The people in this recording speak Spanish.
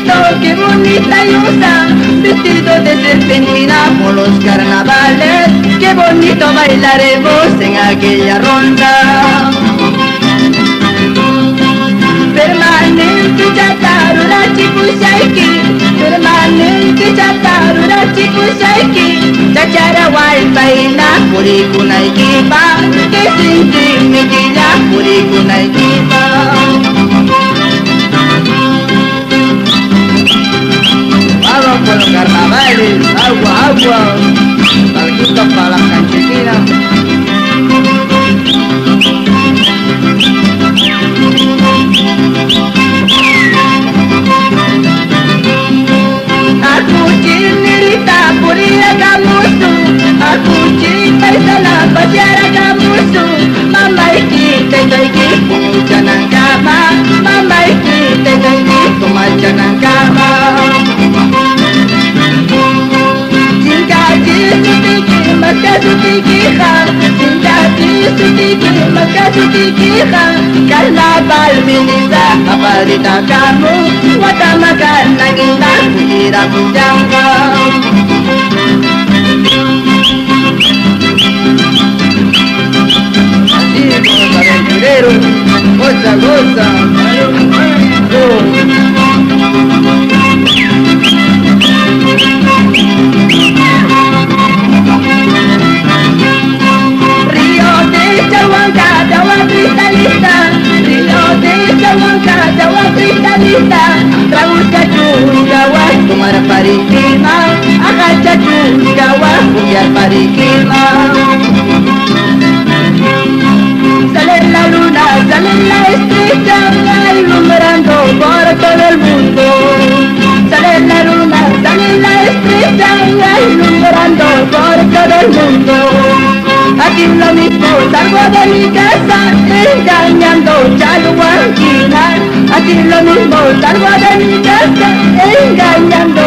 bonito, qué bonita y usa, vestido de serpentina por los carnavales, qué bonito bailaremos en aquella ronda. Permanente chatarura chipusaiki, permanente chatarura chipusaiki, chachara walpaina purikunaikipa, que sin mitilla purikunaikipa. Vamos con los carnavales, agua, agua, barquitos para las canchiquinas. Aku paisana pasyara kamusu, mamaiki tetaiki pumujanang kama, mamaiki tetaiki pumajanang kama. Singkaji sutiki maka sutiki khan, singkaji sutiki maka sutiki khan, karnaval minisa kaparita kamu, watamakan naginda kujira pujangga. Goza, goza, Río de Chahuanca, agua cristalina, Río de Chahuanca, agua cristalina, Trabuca chuscawa, tomar parikima, agacha chuscawa, cumbia parikima. Sale la luna, sale la estrella, alumbrando por todo el mundo. Sale la luna, sale la estrella, alumbrando por todo el mundo. Aquí lo mismo, salgo de mi casa, engañando chaluanquina. Aquí lo mismo, salgo de mi casa, engañando